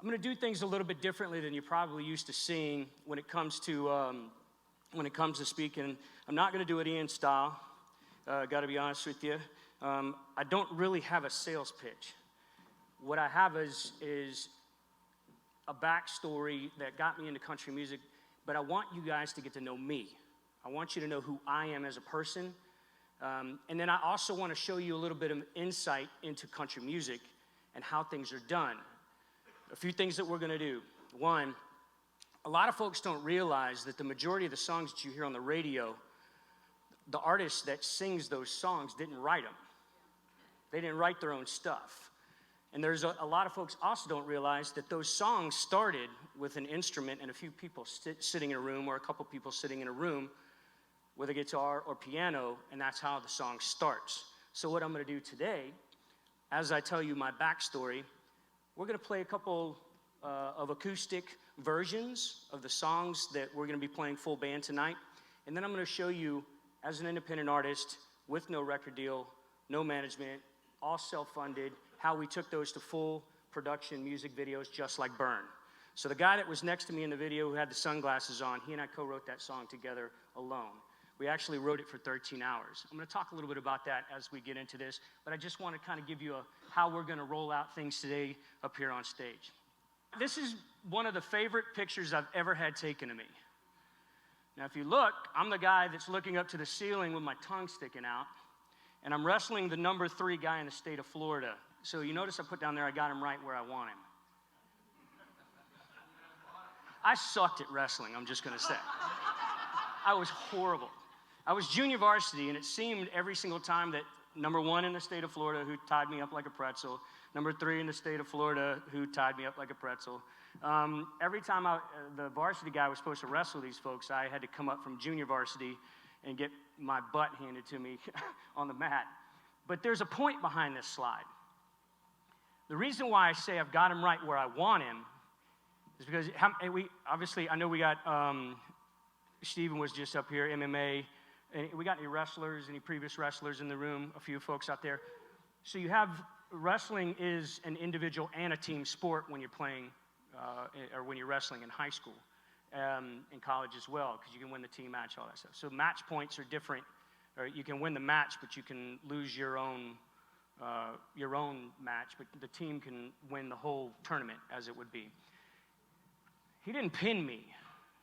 I'm going to do things a little bit differently than you're probably used to seeing when it comes to speaking. I'm not going to do it Ian style. Got to be honest with you. I don't really have a sales pitch. What I have is a backstory that got me into country music, but I want you guys to get to know me. I want you to know who I am as a person. And then I also want to show you a little bit of insight into country music and how things are done. A few things that we're going to do. One, a lot of folks don't realize that the majority of the songs that you hear on the radio, the artist that sings those songs didn't write them. They didn't write their own stuff. And there's a lot of folks also don't realize that those songs started with an instrument and a few people sitting in a room, or a couple people sitting in a room with a guitar or piano, and that's how the song starts. So what I'm going to do today, as I tell you my backstory, we're going to play a couple of acoustic versions of the songs that we're going to be playing full band tonight. And then I'm going to show you, as an independent artist with no record deal, no management, all self-funded, how we took those to full production music videos just like Burn. So the guy that was next to me in the video who had the sunglasses on, he and I co-wrote that song together alone. We actually wrote it for 13 hours. I'm going to talk a little bit about that as we get into this, but I just want to kind of give you how we're going to roll out things today up here on stage. This is one of the favorite pictures I've ever had taken of me. Now, if you look, I'm the guy that's looking up to the ceiling with my tongue sticking out, and I'm wrestling the number 3 guy in the state of Florida. So you notice I put down there, I got him right where I want him. I sucked at wrestling, I'm just going to say. I was horrible. I was junior varsity, and it seemed every single time that number 1 in the state of Florida, who tied me up like a pretzel, number 3 in the state of Florida, who tied me up like a pretzel. Every time the varsity guy was supposed to wrestle these folks, I had to come up from junior varsity and get my butt handed to me on the mat. But there's a point behind this slide. The reason why I say I've got him right where I want him is because I know we got Steven was just up here, MMA. And we got any wrestlers, any previous wrestlers in the room? A few folks out there. So you have, wrestling is an individual and a team sport when you're playing, or when you're wrestling in high school, in college as well, because you can win the team match, all that stuff. So match points are different, or you can win the match, but you can lose your own match, but the team can win the whole tournament, as it would be. He didn't pin me.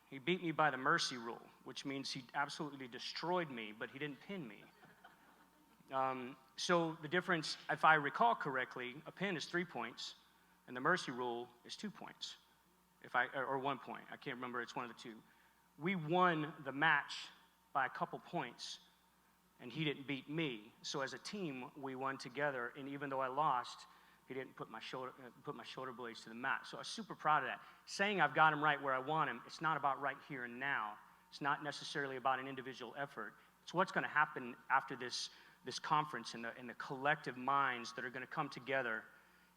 He beat me by the mercy rule, which means he absolutely destroyed me, but he didn't pin me. So the difference, if I recall correctly, a pin is 3 points, and the mercy rule is 2 points, or 1 point. I can't remember. It's one of the two. We won the match by a couple points, and he didn't beat me. So as a team, we won together, and even though I lost, he didn't put my shoulder blades to the mat. So I was super proud of that. Saying I've got him right where I want him, it's not about right here and now. It's not necessarily about an individual effort. It's what's going to happen after this conference and the collective minds that are going to come together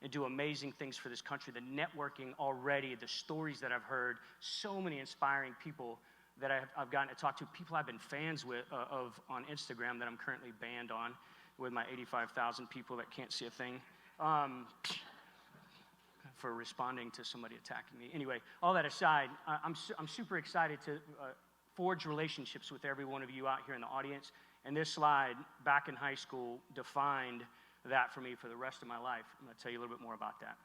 and do amazing things for this country. The networking already, the stories that I've heard, so many inspiring people that I've gotten to talk to, people I've been fans of on Instagram that I'm currently banned on with my 85,000 people that can't see a thing. For responding to somebody attacking me. Anyway, all that aside, I'm super excited to forge relationships with every one of you out here in the audience. And this slide, back in high school, defined that for me for the rest of my life. I'm going to tell you a little bit more about that.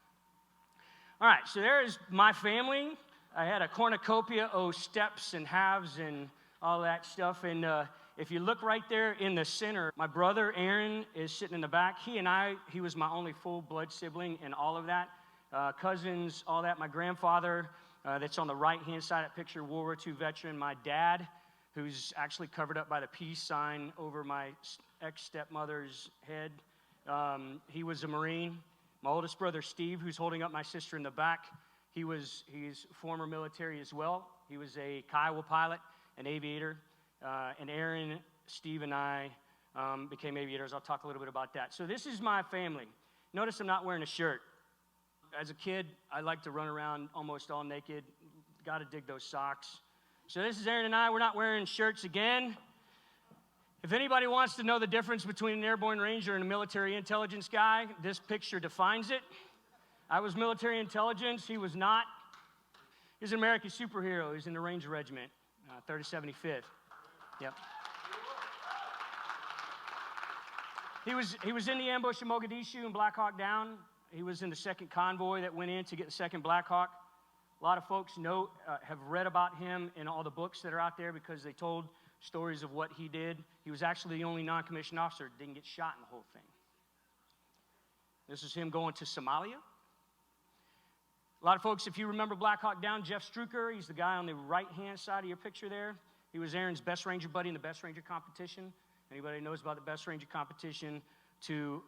All right, so there's my family. I had a cornucopia of steps and halves and all that stuff. And if you look right there in the center, my brother Aaron is sitting in the back. He was my only full-blood sibling in all of that. Cousins, all that. My grandfather, that's on the right-hand side of that picture, World War II veteran. My dad, who's actually covered up by the peace sign over my ex-stepmother's head. He was a Marine. My oldest brother, Steve, who's holding up my sister in the back, he's former military as well. He was a Kiowa pilot, an aviator. And Aaron, Steve, and I became aviators. I'll talk a little bit about that. So this is my family. Notice I'm not wearing a shirt. As a kid, I like to run around almost all naked. Got to dig those socks. So this is Aaron and I. We're not wearing shirts again. If anybody wants to know the difference between an airborne ranger and a military intelligence guy, this picture defines it. I was military intelligence. He was not. He's an American superhero. He's in the Ranger Regiment, 3075th. Yep. He was in the ambush in Mogadishu and Black Hawk Down. He was in the second convoy that went in to get the second Black Hawk. A lot of folks have read about him in all the books that are out there because they told stories of what he did. He was actually the only non-commissioned officer that didn't get shot in the whole thing. This is him going to Somalia. A lot of folks, if you remember Black Hawk Down, Jeff Struker, he's the guy on the right-hand side of your picture there. He was Aaron's best ranger buddy in the best ranger competition. Anybody knows about the best ranger competition, to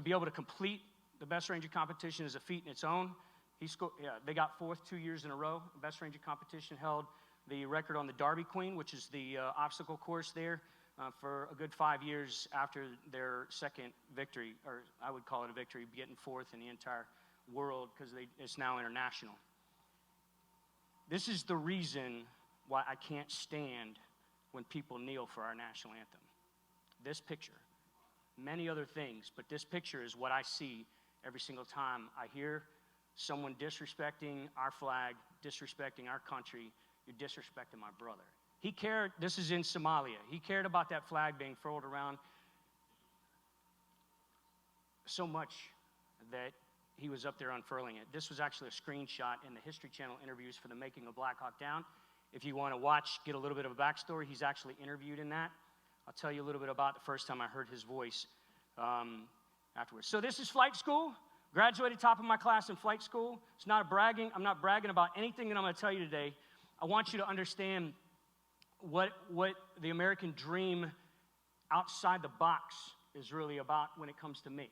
be able to complete the best ranger competition is a feat in its own. They got fourth 2 years in a row. The best ranger competition held the record on the Derby Queen, which is the obstacle course there, for a good 5 years after their second victory, or I would call it a victory, getting fourth in the entire world because it's now international. This is the reason why I can't stand when people kneel for our national anthem. This picture, many other things, but this picture is what I see every single time I hear someone disrespecting our flag, disrespecting our country. You're disrespecting my brother. He cared, this is in Somalia, he cared about that flag being furled around so much that he was up there unfurling it. This was actually a screenshot in the History Channel interviews for the making of Black Hawk Down. If you want to watch, get a little bit of a backstory, he's actually interviewed in that. I'll tell you a little bit about the first time I heard his voice afterwards. So this is flight school. Graduated top of my class in flight school. It's not a bragging. I'm not bragging about anything that I'm going to tell you today. I want you to understand what the American dream outside the box is really about when it comes to me.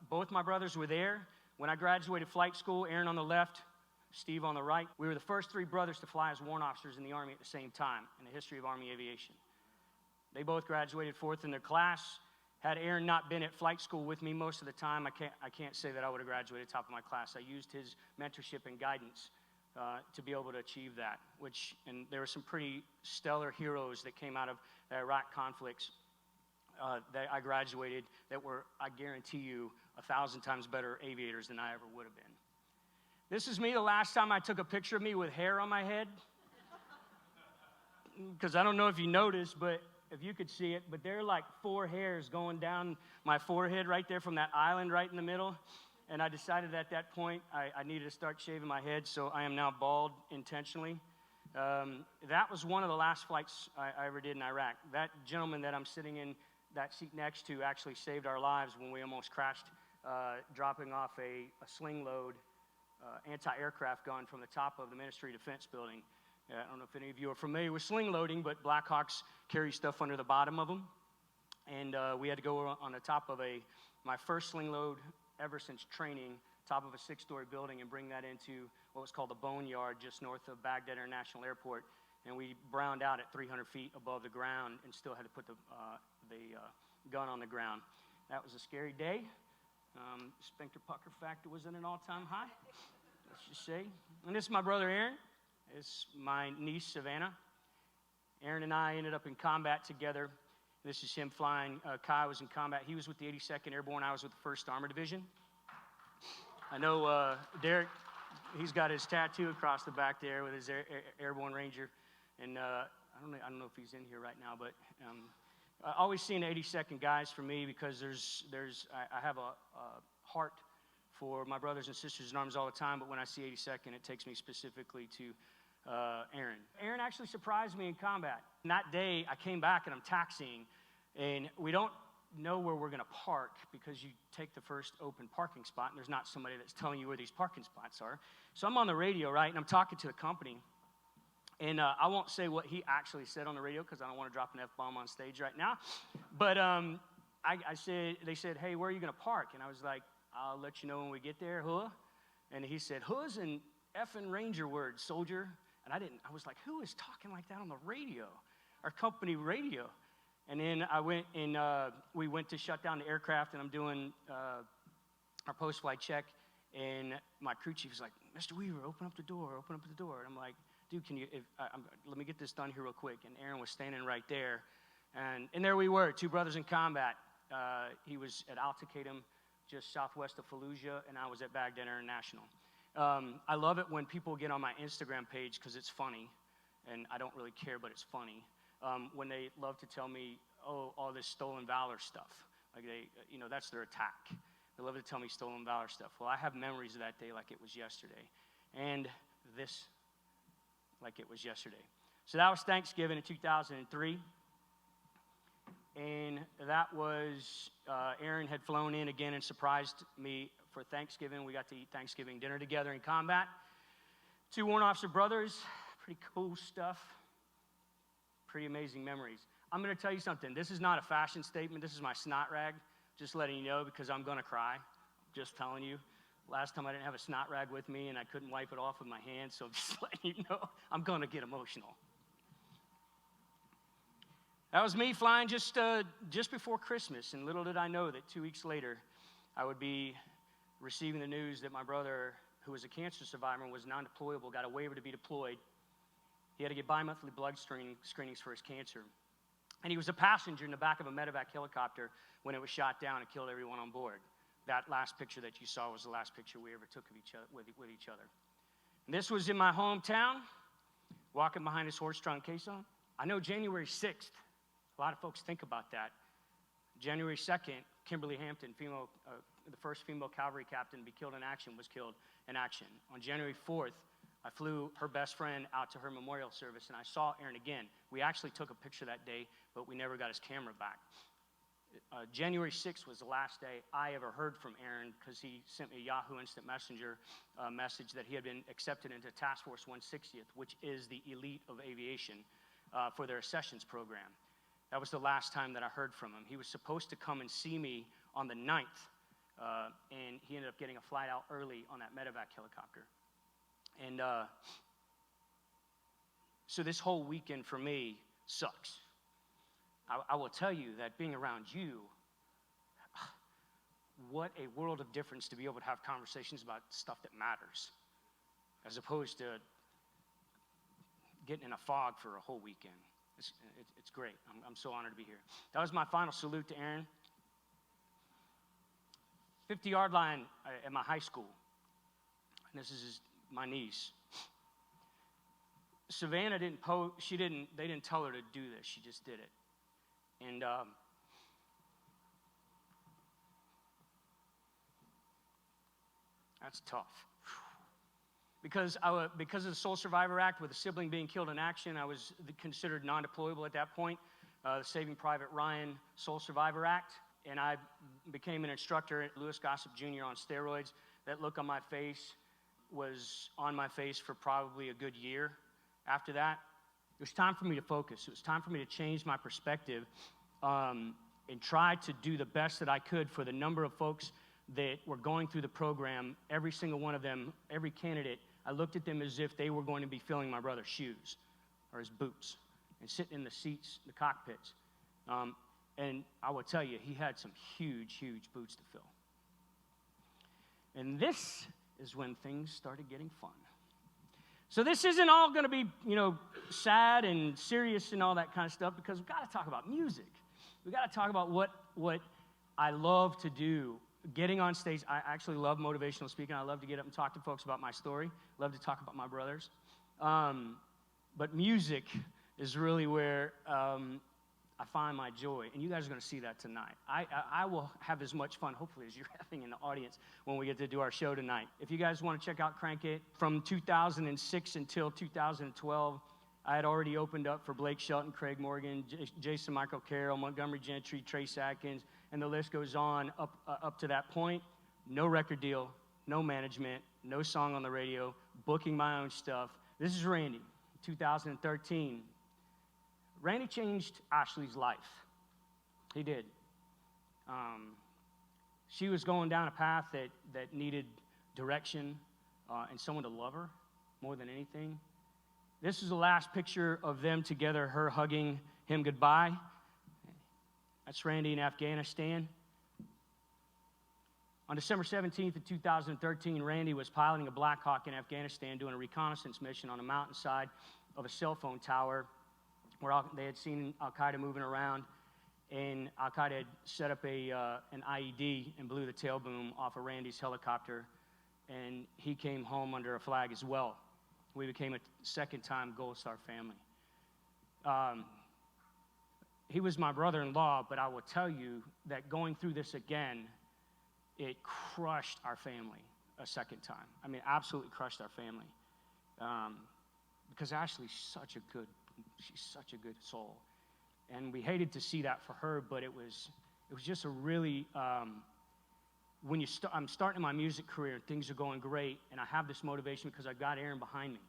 Both my brothers were there. When I graduated flight school, Aaron on the left, Steve on the right, we were the first three brothers to fly as warrant officers in the Army at the same time in the history of Army aviation. They both graduated fourth in their class. Had Aaron not been at flight school with me most of the time, I can't say that I would have graduated top of my class. I used his mentorship and guidance to be able to achieve that, and there were some pretty stellar heroes that came out of the Iraq conflicts that I graduated that were, I guarantee you, 1,000 times better aviators than I ever would have been. This is me the last time I took a picture of me with hair on my head. Because I don't know if you noticed, but if you could see it, but there are like 4 hairs going down my forehead right there from that island right in the middle. And I decided at that point I needed to start shaving my head, so I am now bald intentionally. That was one of the last flights I ever did in Iraq. That gentleman that I'm sitting in that seat next to actually saved our lives when we almost crashed, dropping off a sling load anti-aircraft gun from the top of the Ministry of Defense building. I don't know if any of you are familiar with sling loading, but Black Hawks carry stuff under the bottom of them. And we had to go on the top of my first sling load ever since training, top of a 6-story building, and bring that into what was called the Boneyard just north of Baghdad International Airport. And we browned out at 300 feet above the ground and still had to put the gun on the ground. That was a scary day. Sphincter pucker factor was at an all-time high, let's just say. And this is my brother Aaron. It's my niece Savannah. Aaron and I ended up in combat together. This is him flying. Kai was in combat. He was with the 82nd Airborne. I was with the 1st Armor Division. I know Derek, he's got his tattoo across the back there with his Airborne Ranger. And I don't know if he's in here right now, but I always see the 82nd guys for me because I have a heart for my brothers and sisters in arms all the time, but when I see 82nd, it takes me specifically to Aaron. Aaron actually surprised me in combat. And that day, I came back and I'm taxiing, and we don't know where we're going to park because you take the first open parking spot, and there's not somebody that's telling you where these parking spots are. So I'm on the radio, right, and I'm talking to the company, and I won't say what he actually said on the radio because I don't want to drop an F-bomb on stage right now. But they said, hey, where are you going to park? And I was like, I'll let you know when we get there, huh? And he said, huh's an effing Ranger word, soldier. And I was like, who is talking like that on the radio? Our company radio. And then I went and we went to shut down the aircraft, and I'm doing our post-flight check. And my crew chief is like, Mr. Weaver, open up the door. And I'm like, dude, can you, let me get this done here real quick. And Aaron was standing right there. And there we were, 2 brothers in combat. He was at Al Taqaddum just southwest of Fallujah, and I was at Baghdad International. I love it when people get on my Instagram page because it's funny, and I don't really care, but it's funny. When they love to tell me, oh, all this stolen valor stuff. Like that's their attack. They love to tell me stolen valor stuff. Well, I have memories of that day like it was yesterday. And this like it was yesterday. So that was Thanksgiving in 2003. And that was, Aaron had flown in again and surprised me for Thanksgiving. We got to eat Thanksgiving dinner together in combat. 2 warrant officer brothers, pretty cool stuff. Pretty amazing memories. I'm going to tell you something. This is not a fashion statement. This is my snot rag. Just letting you know because I'm going to cry. Just telling you. Last time I didn't have a snot rag with me and I couldn't wipe it off with my hand. So just letting you know, I'm going to get emotional. That was me flying just before Christmas. And little did I know that 2 weeks later, I would be receiving the news that my brother, who was a cancer survivor and was non-deployable, got a waiver to be deployed. He had to get bi-monthly blood screenings for his cancer. And he was a passenger in the back of a medevac helicopter when it was shot down and killed everyone on board. That last picture that you saw was the last picture we ever took of each other, with each other. And this was in my hometown, walking behind his horse-drawn caisson. I know January 6th, a lot of folks think about that. January 2nd, Kimberly Hampton, the first female cavalry captain to be killed in action, was killed in action. On January 4th, I flew her best friend out to her memorial service, and I saw Aaron again. We actually took a picture that day, but we never got his camera back. January 6th was the last day I ever heard from Aaron because he sent me a Yahoo Instant Messenger message that he had been accepted into Task Force 160th, which is the elite of aviation, for their accessions program. That was the last time that I heard from him. He was supposed to come and see me on the 9th, and he ended up getting a flight out early on that medevac helicopter. And so this whole weekend for me sucks. I will tell you that being around you, what a world of difference to be able to have conversations about stuff that matters, as opposed to getting in a fog for a whole weekend. It's great. I'm so honored to be here. That was my final salute to Aaron. 50-yard line at my high school. And this is my niece. Savannah they didn't tell her to do this. She just did it. And that's tough. Because of the Sole Survivor Act, with a sibling being killed in action, I was considered non-deployable at that point. The Saving Private Ryan Sole Survivor Act, and I became an instructor at Lewis Gossett Jr. on steroids. That look on my face was on my face for probably a good year. After that, it was time for me to focus. It was time for me to change my perspective and try to do the best that I could for the number of folks that were going through the program. Every single one of them, every candidate, I looked at them as if they were going to be filling my brother's shoes or his boots and sitting in the seats, the cockpits. And I will tell you, he had some huge, huge boots to fill. And this is when things started getting fun. So this isn't all going to be, sad and serious and all that kind of stuff, because we've got to talk about music. We've got to talk about what I love to do. Getting on stage, I actually love motivational speaking. I love to get up and talk to folks about my story. Love to talk about my brothers. But music is really where I find my joy. And you guys are going to see that tonight. I will have as much fun, hopefully, as you're having in the audience when we get to do our show tonight. If you guys want to check out Crank It, from 2006 until 2012, I had already opened up for Blake Shelton, Craig Morgan, Jason Michael Carroll, Montgomery Gentry, Trace Atkins, and the list goes on up to that point. No record deal, no management, no song on the radio, booking my own stuff. This is Randy, 2013. Randy changed Ashley's life. He did. She was going down a path that needed direction and someone to love her more than anything. This is the last picture of them together, her hugging him goodbye. That's Randy in Afghanistan. On December 17th of 2013, Randy was piloting a Black Hawk in Afghanistan, doing a reconnaissance mission on a mountainside of a cell phone tower where they had seen Al-Qaeda moving around. and Al-Qaeda had set up an IED and blew the tail boom off of Randy's helicopter, and he came home under a flag as well. We became a second-time Gold Star family. He was my brother-in-law, but I will tell you that going through this again, it crushed our family a second time. I mean, absolutely crushed our family. Because Ashley's such a good soul. And we hated to see that for her, but it was just a really, I'm starting my music career, things are going great, and I have this motivation because I got Aaron behind me.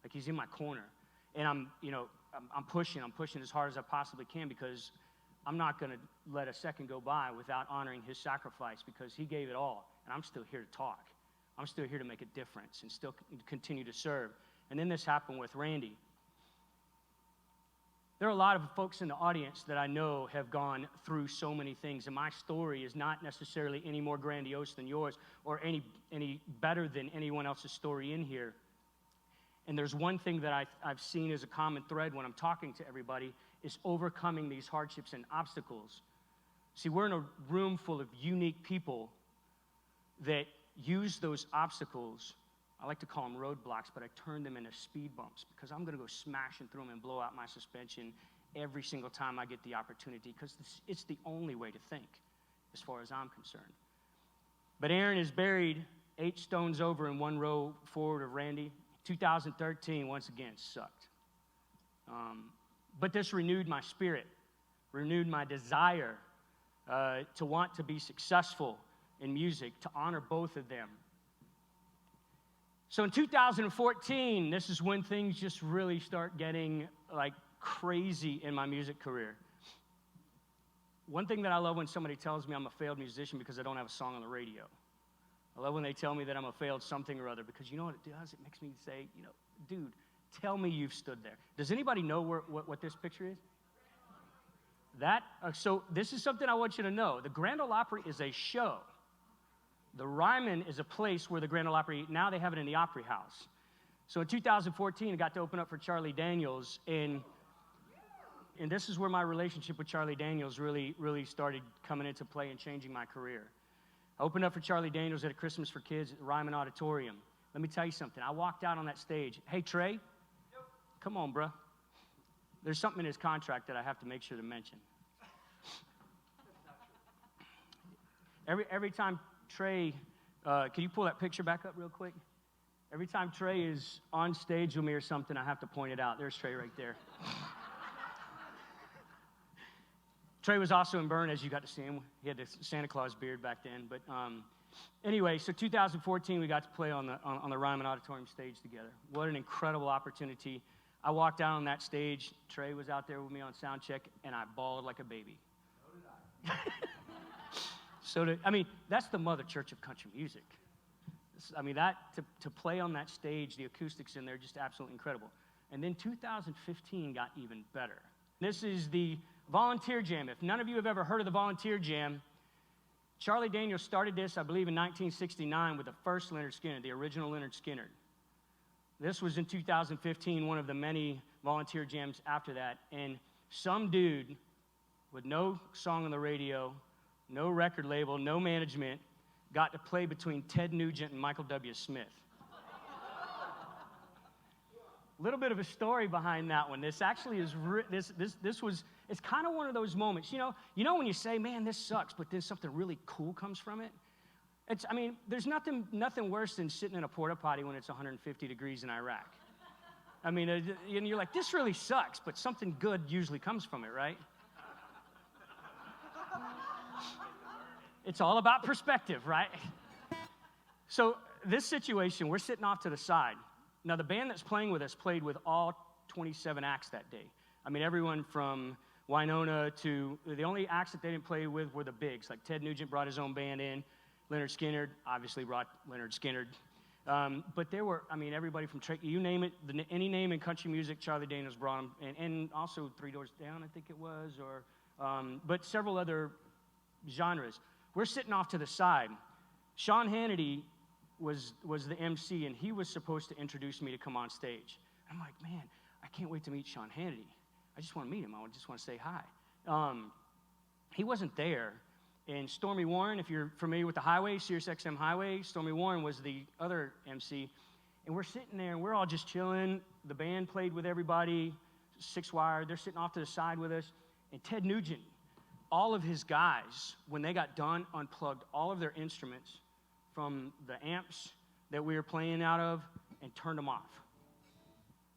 Like, he's in my corner. And I'm pushing as hard as I possibly can, because I'm not going to let a second go by without honoring his sacrifice, because he gave it all, and I'm still here to talk. I'm still here to make a difference and still continue to serve. And then this happened with Randy. There are a lot of folks in the audience that I know have gone through so many things, and my story is not necessarily any more grandiose than yours or any better than anyone else's story in here. And there's one thing that I've seen as a common thread when I'm talking to everybody is overcoming these hardships and obstacles. See, we're in a room full of unique people that use those obstacles. I like to call them roadblocks, but I turn them into speed bumps, because I'm going to go smashing through them and blow out my suspension every single time I get the opportunity, because it's the only way to think, as far as I'm concerned. But Aaron is buried 8 stones over in one row forward of Randy. 2013, once again, sucked. But this renewed my spirit, renewed my desire to want to be successful in music, to honor both of them. So in 2014, this is when things just really start getting like crazy in my music career. One thing that I love when somebody tells me I'm a failed musician because I don't have a song on the radio. I love when they tell me that I'm a failed something or other, because you know what it does? It makes me say, dude, tell me you've stood there. Does anybody know what this picture is? So this is something I want you to know. The Grand Ole Opry is a show. The Ryman is a place where the Grand Ole Opry, now they have it in the Opry House. So in 2014, I got to open up for Charlie Daniels, and this is where my relationship with Charlie Daniels really, really started coming into play and changing my career. I opened up for Charlie Daniels at a Christmas for Kids at the Ryman Auditorium. Let me tell you something. I walked out on that stage. Hey, Trey, yep. Come on, bro. There's something in his contract that I have to make sure to mention. Every time Trey, can you pull that picture back up real quick? Every time Trey is on stage with me or something, I have to point it out. There's Trey right there. Trey was also in Burn, as you got to see him. He had the Santa Claus beard back then. But anyway, so 2014, we got to play on the Ryman Auditorium stage together. What an incredible opportunity. I walked out on that stage. Trey was out there with me on sound check, and I bawled like a baby. So did I. That's the mother church of country music. To play on that stage, the acoustics in there, just absolutely incredible. And then 2015 got even better. This is the Volunteer Jam. If none of you have ever heard of the Volunteer Jam, Charlie Daniels started this, I believe, in 1969 with the first Lynyrd Skynyrd, the original Lynyrd Skynyrd. This was in 2015, one of the many volunteer jams after that. And some dude with no song on the radio, no record label, no management, got to play between Ted Nugent and Michael W. Smith. A little bit of a story behind that one. This actually is, it's kind of one of those moments. You know when you say, man, this sucks, but then something really cool comes from it? There's nothing worse than sitting in a porta potty when it's 150 degrees in Iraq. And you're like, this really sucks, but something good usually comes from it, right? It's all about perspective, right? So this situation, we're sitting off to the side. Now, the band that's playing with us played with all 27 acts that day. Everyone from Winona to, the only acts that they didn't play with were the bigs. Like Ted Nugent brought his own band in. Lynyrd Skynyrd obviously brought Lynyrd Skynyrd. But there were, everybody from, you name it, any name in country music, Charlie Daniels brought them. And also Three Doors Down, I think it was, but several other genres. We're sitting off to the side. Sean Hannity was the MC, and he was supposed to introduce me to come on stage. I'm like, man, I can't wait to meet Sean Hannity. I just want to meet him. I just want to say hi. he wasn't there. And Stormy Warren, if you're familiar with the highway, Sirius XM highway, Stormy Warren was the other MC. And we're sitting there, and we're all just chilling. The band played with everybody, 6-wire. They're sitting off to the side with us. And Ted Nugent, all of his guys, when they got done, unplugged all of their instruments from the amps that we were playing out of and turned them off.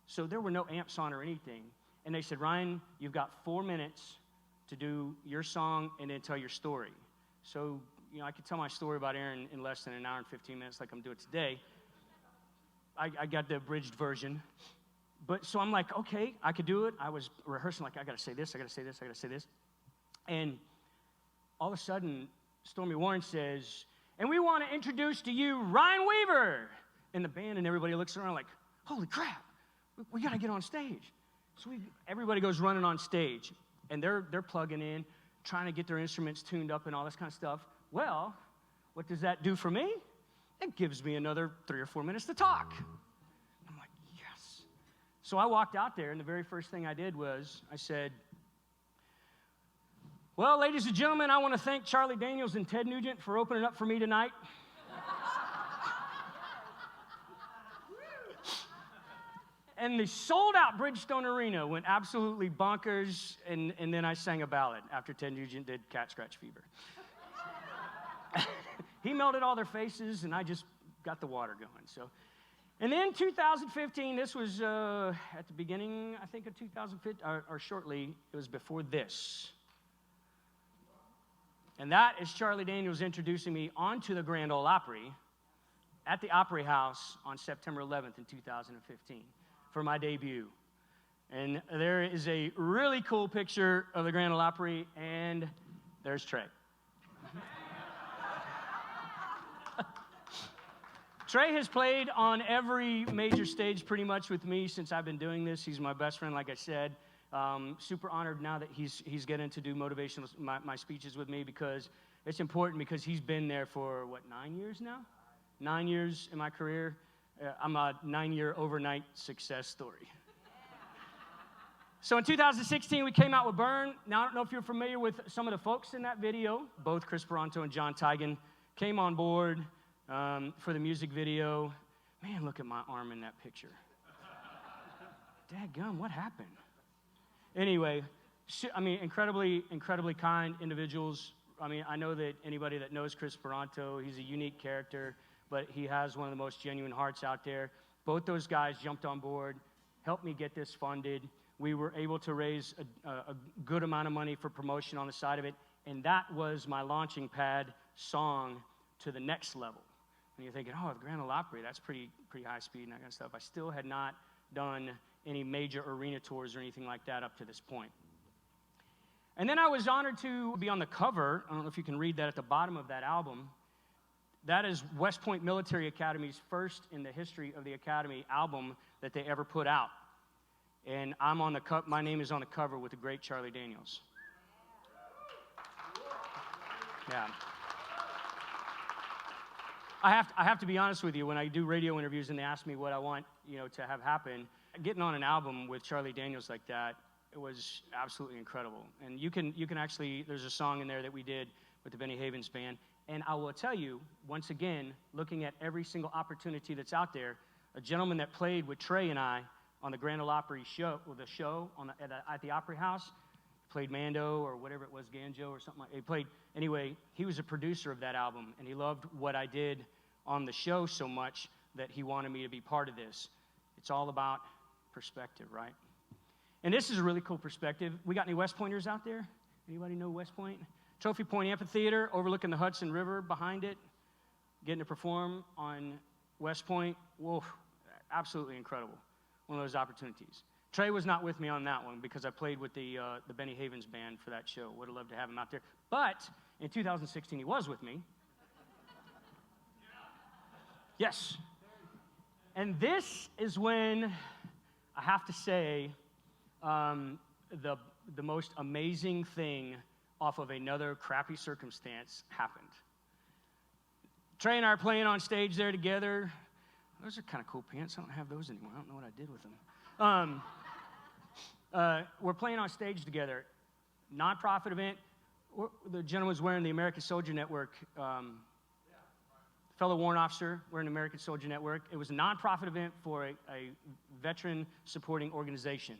So there were no amps on or anything. And they said, Ryan, you've got 4 minutes to do your song and then tell your story. So, I could tell my story about Aaron in less than an hour and 15 minutes like I'm doing today. I got the abridged version. But so I'm like, okay, I could do it. I was rehearsing like, I got to say this, I got to say this, I got to say this. And all of a sudden, Stormy Warren says, and we want to introduce to you Ryan Weaver. And the band and everybody looks around like, holy crap, we got to get on stage. So everybody goes running on stage. And they're plugging in, trying to get their instruments tuned up and all this kind of stuff. Well, what does that do for me? It gives me another 3 or 4 minutes to talk. I'm like, yes. So I walked out there, and the very first thing I did was I said, well, ladies and gentlemen, I want to thank Charlie Daniels and Ted Nugent for opening up for me tonight. And the sold-out Bridgestone Arena went absolutely bonkers, and then I sang a ballad after Ted Nugent did Cat Scratch Fever. He melted all their faces, and I just got the water going. So, and then 2015, this was at the beginning, I think, of 2015, or shortly, it was before this. And that is Charlie Daniels introducing me onto the Grand Ole Opry at the Opry House on September 11th in 2015 for my debut. And there is a really cool picture of the Grand Ole Opry, and there's Trey. Trey has played on every major stage pretty much with me since I've been doing this. He's my best friend, like I said. Super honored now that he's getting to do motivational, my speeches with me, because it's important, because he's been there for, 9 years now? 9 years in my career. I'm a 9-year overnight success story. So in 2016, we came out with Burn. Now, I don't know if you're familiar with some of the folks in that video. Both Chris Peranto and John Tigan came on board for the music video. Man, look at my arm in that picture. Dadgum, what happened? Anyway, incredibly, incredibly kind individuals. I know that anybody that knows Chris Peranto, he's a unique character, but he has one of the most genuine hearts out there. Both those guys jumped on board, helped me get this funded. We were able to raise a good amount of money for promotion on the side of it, and that was my launching pad song to the next level. And you're thinking, the Grand Ole Opry, that's pretty high speed and that kind of stuff. I still had not done any major arena tours or anything like that up to this point. And then I was honored to be on the cover. I don't know if you can read that at the bottom of that album. That is West Point Military Academy's first in the history of the Academy album that they ever put out. And I'm on the my name is on the cover with the great Charlie Daniels. Yeah. I have to be honest with you. When I do radio interviews and they ask me what I want, to have happen, getting on an album with Charlie Daniels like that, it was absolutely incredible. And you can actually, there's a song in there that we did with the Benny Havens Band. And I will tell you, once again, looking at every single opportunity that's out there, a gentleman that played with Trey and I on the Grand Ole Opry show, at the Opry House, played Mando or whatever it was, Ganjo or something like that. He was a producer of that album, and he loved what I did on the show so much that he wanted me to be part of this. It's all about perspective, right? And this is a really cool perspective. We got any West Pointers out there? Anybody know West Point? Trophy Point Amphitheater, overlooking the Hudson River behind it. Getting to perform on West Point. Whoa, absolutely incredible. One of those opportunities. Trey was not with me on that one because I played with the Benny Havens Band for that show. Would have loved to have him out there. But in 2016, he was with me. Yes. And this is when I have to say the most amazing thing off of another crappy circumstance happened. Trey and I are playing on stage there together. Those are kind of cool pants. I don't have those anymore. I don't know what I did with them. We're playing on stage together. Nonprofit event. The gentleman was wearing the American Soldier Network, fellow warrant officer wearing the American Soldier Network. It was a nonprofit event for a veteran supporting organization.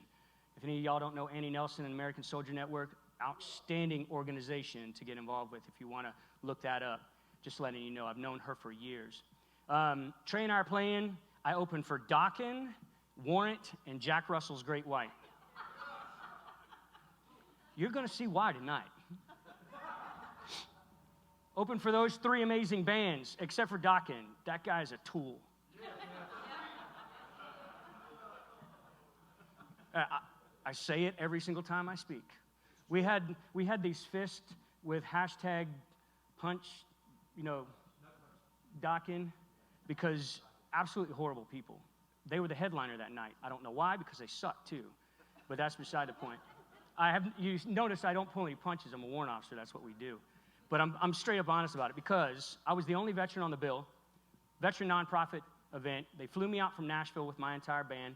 If any of y'all don't know Annie Nelson and American Soldier Network, outstanding organization to get involved with if you want to look that up. Just letting you know, I've known her for years. Trey and I are playing. I opened for Dokken, Warrant, and Jack Russell's Great White. You're going to see why tonight. Open for those three amazing bands, except for Dokken. That guy's a tool. I say it every single time I speak. We had these fists with hashtag punch, Dokken, because absolutely horrible people. They were the headliner that night. I don't know why, because they suck too, but that's beside the point. You notice I don't pull any punches. I'm a warrant officer. That's what we do. But I'm straight up honest about it because I was the only veteran on the bill, veteran nonprofit event. They flew me out from Nashville with my entire band.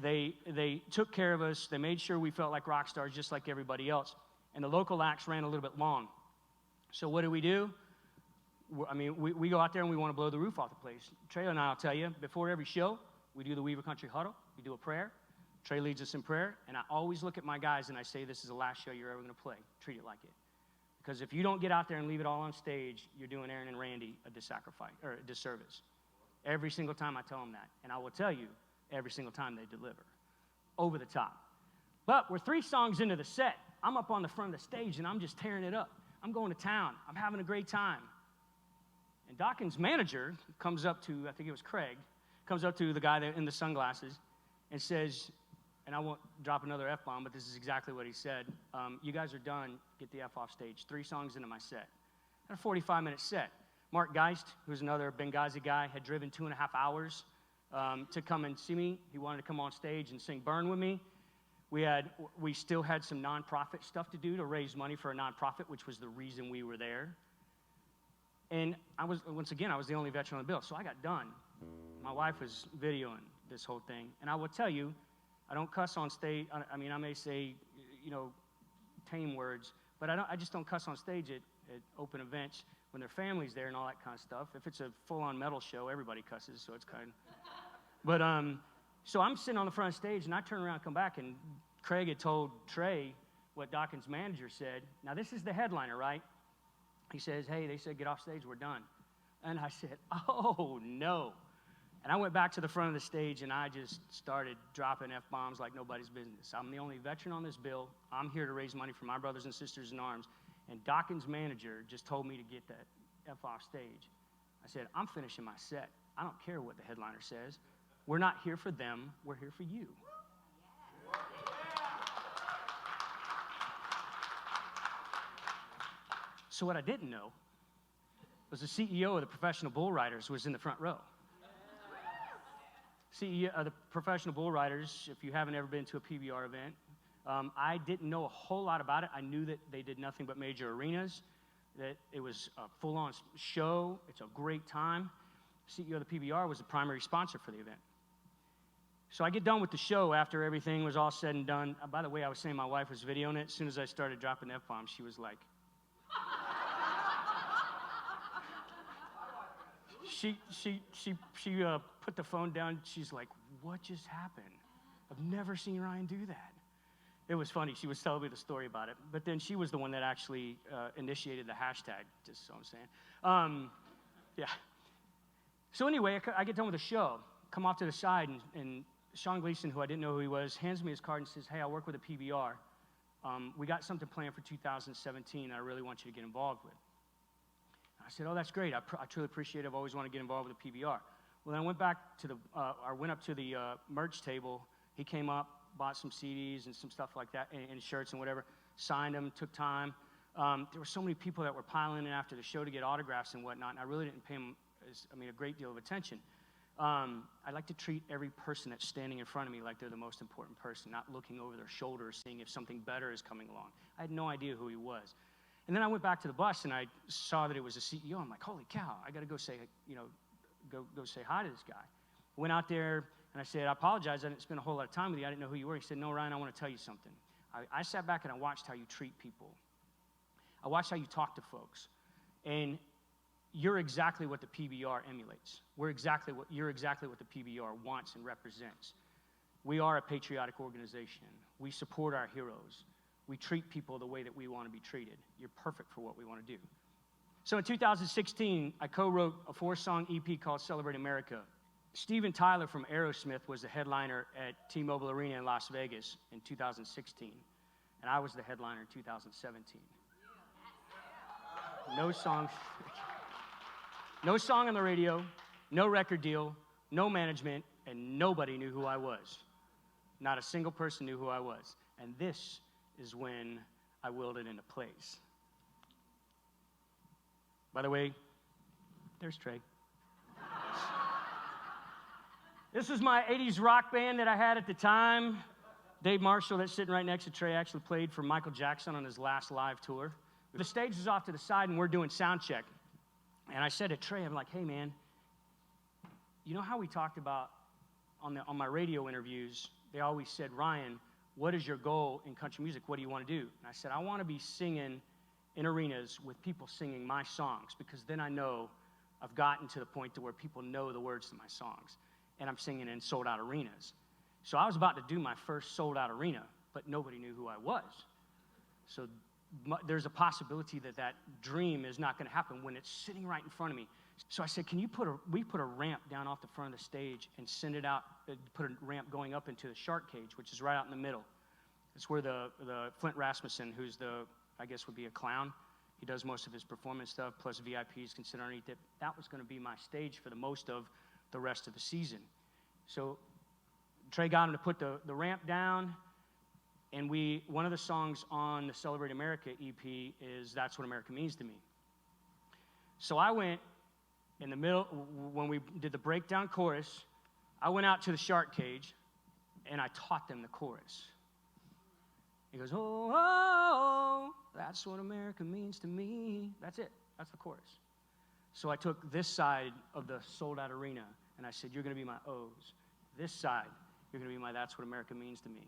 They took care of us. They made sure we felt like rock stars just like everybody else. And the local acts ran a little bit long. So what do? We go out there and we want to blow the roof off the place. Trey and I will tell you, before every show, we do the Weaver Country Huddle. We do a prayer. Trey leads us in prayer. And I always look at my guys and I say, this is the last show you're ever going to play. Treat it like it. Because if you don't get out there and leave it all on stage, you're doing Aaron and Randy a disservice. Every single time I tell them that. And I will tell you, every single time they deliver. Over the top. But we're 3 songs into the set. I'm up on the front of the stage, and I'm just tearing it up. I'm going to town. I'm having a great time. And Dokken's manager comes up to, I think it was Craig, comes up to the guy in the sunglasses and says, and I won't drop another F-bomb, but this is exactly what he said. You guys are done. Get the F off stage. 3 songs into my set. I had a 45-minute set. Mark Geist, who's another Benghazi guy, had driven 2.5 hours to come and see me. He wanted to come on stage and sing Burn with me. We still had some nonprofit stuff to do to raise money for a nonprofit, which was the reason we were there. And I was the only veteran on the bill, so I got done. My wife was videoing this whole thing. And I will tell you, I don't cuss on stage. I may say, tame words, but I just don't cuss on stage at open events when their family's there and all that kind of stuff. If it's a full-on metal show, everybody cusses, so it's kind of. But so I'm sitting on the front of the stage, and I turn around and come back, and Craig had told Trey what Dokken's manager said. Now, this is the headliner, right? He says, hey, they said get off stage, we're done. And I said, oh, no. And I went back to the front of the stage, and I just started dropping F-bombs like nobody's business. I'm the only veteran on this bill. I'm here to raise money for my brothers and sisters in arms. And Dokken's manager just told me to get that F off stage. I said, I'm finishing my set. I don't care what the headliner says. We're not here for them. We're here for you. So what I didn't know was the CEO of the Professional Bull Riders was in the front row. CEO of the Professional Bull Riders, if you haven't ever been to a PBR event, I didn't know a whole lot about it. I knew that they did nothing but major arenas, that it was a full-on show. It's a great time. CEO of the PBR was the primary sponsor for the event. So I get done with the show after everything was all said and done. By the way, I was saying my wife was videoing it. As soon as I started dropping F-bombs, she was like, she put the phone down. She's like, what just happened? I've never seen Ryan do that. It was funny. She was telling me the story about it. But then she was the one that actually initiated the hashtag, just so I'm saying. Yeah. So anyway, I get done with the show, come off to the side, and Sean Gleason, who I didn't know who he was, hands me his card and says, hey, I work with a PBR. We got something planned for 2017 I really want you to get involved with. I said, oh, that's great. I truly appreciate it. I've always wanted to get involved with a PBR. Well, then I went back to went up to the merch table. He came up, bought some CDs and some stuff like that, and shirts and whatever, signed them, took time. There were so many people that were piling in after the show to get autographs and whatnot, and I really didn't pay them, a great deal of attention. I like to treat every person that's standing in front of me like they're the most important person, not looking over their shoulder, seeing if something better is coming along. I had no idea who he was. And then I went back to the bus, and I saw that it was a CEO. I'm like, holy cow, I got to go say, go say hi to this guy. Went out there, and I said, I apologize, I didn't spend a whole lot of time with you. I didn't know who you were. He said, no, Ryan, I want to tell you something. I sat back and I watched how you treat people. I watch how you talk to folks. And you're exactly what the PBR emulates. You're exactly what the PBR wants and represents. We are a patriotic organization. We support our heroes. We treat people the way that we want to be treated. You're perfect for what we want to do. So in 2016, I co-wrote a 4-song EP called Celebrate America. Steven Tyler from Aerosmith was the headliner at T-Mobile Arena in Las Vegas in 2016. And I was the headliner in 2017. No song on the radio, no record deal, no management, and nobody knew who I was. Not a single person knew who I was. And this is when I willed it into place. By the way, there's Trey. This was my 80s rock band that I had at the time. Dave Marshall, that's sitting right next to Trey, actually played for Michael Jackson on his last live tour. The stage is off to the side, and we're doing sound check. And I said to Trey, I'm like, hey, man, you know how we talked about on my radio interviews, they always said, Ryan, what is your goal in country music? What do you want to do? And I said, I want to be singing in arenas with people singing my songs, because then I know I've gotten to the point to where people know the words to my songs, and I'm singing in sold-out arenas. So I was about to do my first sold-out arena, but nobody knew who I was. So there's a possibility that that dream is not going to happen when it's sitting right in front of me. So I said, can you we put a ramp down off the front of the stage and send it out, put a ramp going up into the shark cage, which is right out in the middle. It's where the Flint Rasmussen, who's I guess would be a clown. He does most of his performance stuff, plus VIPs can sit underneath it. That was going to be my stage for the most of the rest of the season. So Trey got him to put the ramp down, and one of the songs on the Celebrate America EP is That's What America Means to Me. So I went in the middle, when we did the breakdown chorus, I went out to the shark cage, and I taught them the chorus. He goes, oh, oh, that's what America means to me. That's it. That's the chorus. So I took this side of the sold-out arena, and I said, you're going to be my O's. This side, you're going to be my That's What America Means to Me.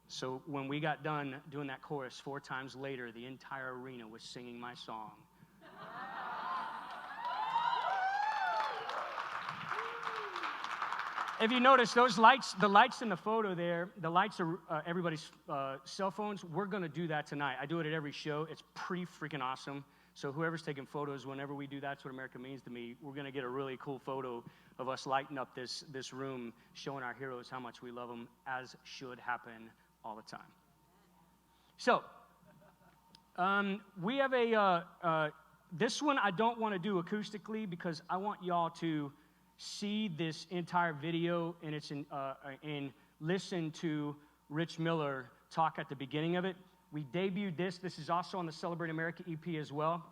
So when we got done doing that chorus 4 times later, the entire arena was singing my song. If you notice, those lights, the lights in the photo there, the lights are everybody's cell phones. We're going to do that tonight. I do it at every show. It's pretty freaking awesome. So whoever's taking photos, whenever we do That's What America Means to Me, we're going to get a really cool photo of us lighting up this room, showing our heroes how much we love them, as should happen all the time. So we have this one I don't want to do acoustically, because I want y'all to see this entire video and listen to Rich Miller talk at the beginning of it. We debuted this. This is also on the Celebrate America EP as well.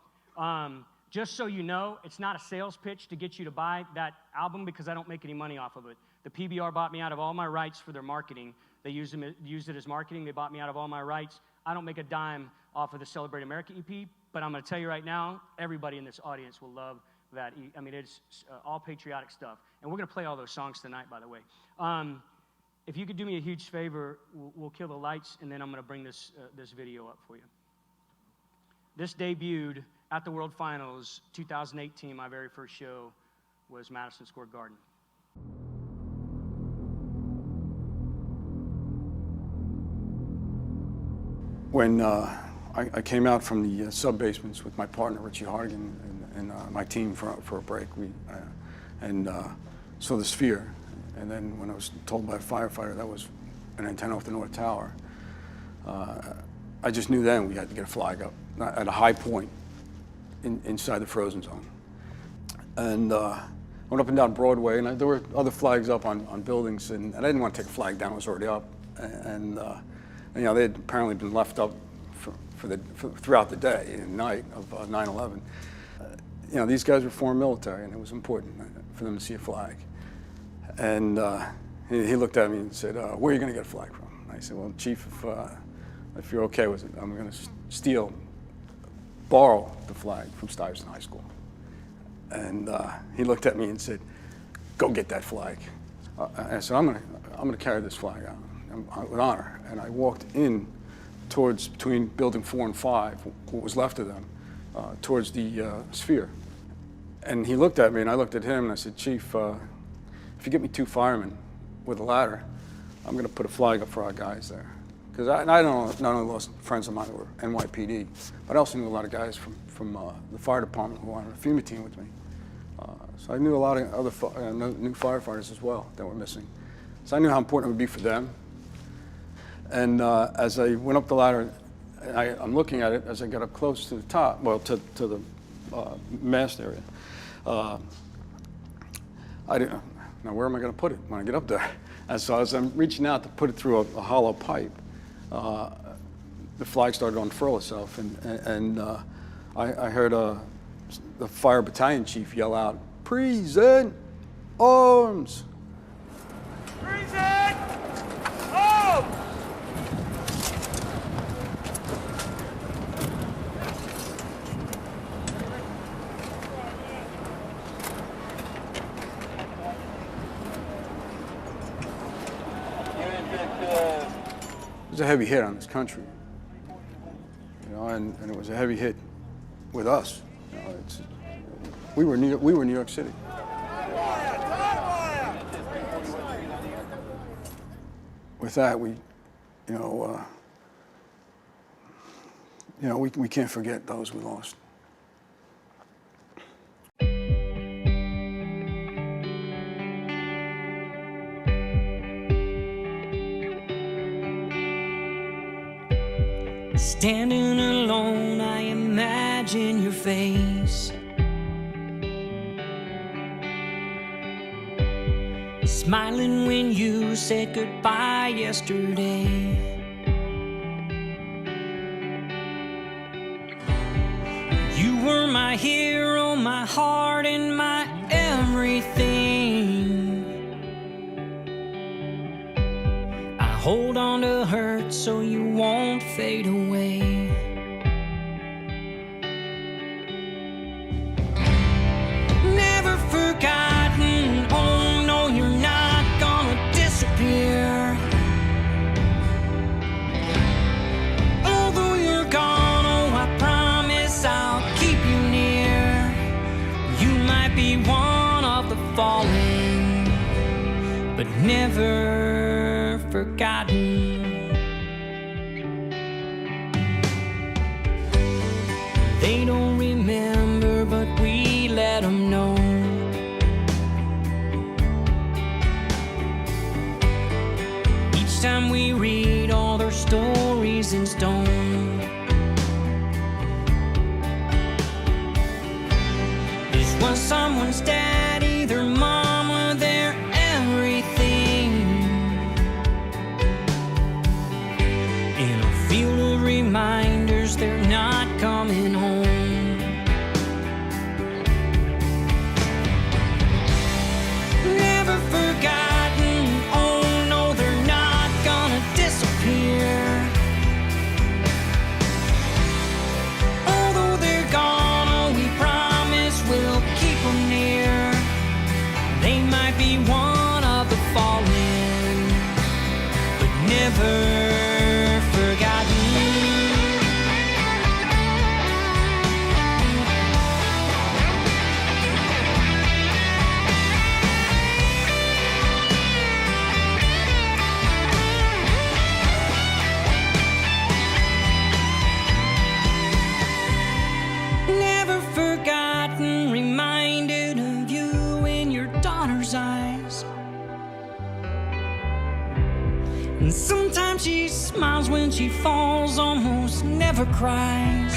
Just so you know, it's not a sales pitch to get you to buy that album, because I don't make any money off of it. The PBR bought me out of all my rights for their marketing. They used it as marketing. They bought me out of all my rights. I don't make a dime off of the Celebrate America EP, but I'm going to tell you right now, everybody in this audience will love that. I mean, it's all patriotic stuff. And we're going to play all those songs tonight, by the way. If you could do me a huge favor, we'll kill the lights, and then I'm going to bring this video up for you. This debuted at the World Finals 2018. My very first show was Madison Square Garden. When I came out from the sub-basements with my partner, Richie Hardigan, and my team for a break, we saw the sphere. And then when I was told by a firefighter that was an antenna off the North Tower, I just knew then we had to get a flag up at a high point inside the frozen zone. And I went up and down Broadway, and there were other flags up on buildings, and I didn't want to take a flag down. It was already up. And you know, they had apparently been left up throughout the day and night of 9/11. You know, these guys were foreign military, and it was important for them to see a flag. And he looked at me and said, "Where are you going to get a flag from?" And I said, "Well, Chief, if you're okay with it, I'm going to borrow the flag from Stuyvesant High School." And he looked at me and said, "Go get that flag." I said, I'm going to carry this flag out with honor." And I walked in towards between building 4 and 5, what was left of them, towards the sphere. And he looked at me, and I looked at him, and I said, Chief, if you get me 2 firemen with a ladder, I'm going to put a flag up for our guys there. Because I not only lost friends of mine who were NYPD, but I also knew a lot of guys from the fire department who were on a FEMA team with me. So I knew a lot of other new firefighters as well that were missing. So I knew how important it would be for them. And as I went up the ladder, I'm looking at it as I got up close to the top, well, to the mast area. I didn't. Now, where am I going to put it when I get up there? And so as I'm reaching out to put it through a hollow pipe, the flag started to unfurl itself, and I heard the fire battalion chief yell out, "Present arms!" Present arms! It was a heavy hit on this country, you know, and it was a heavy hit with us. You know, we were New York City. With that, we can't forget those we lost. Standing alone, I imagine your face, smiling when you said goodbye yesterday. You were my hero, my heart, and my everything. I hold on to hurt so you won't fade away. Never forgotten, oh no, you're not gonna disappear. Although you're gone, oh, I promise I'll keep you near. You might be one of the fallen, but never forgotten. They don't remember, but we let them know. Each time we read all their stories in stone. This was someone's daddy, their mama, their everything. In a field of reminders, they're not coming home. Never forgotten, oh no, they're not gonna disappear. Although they're gone, oh, we promise we'll keep them near. They might be one of the fallen, but never forgotten. Never forgotten, reminded of you in your daughter's eyes. And sometimes she smiles when she falls, almost never cries.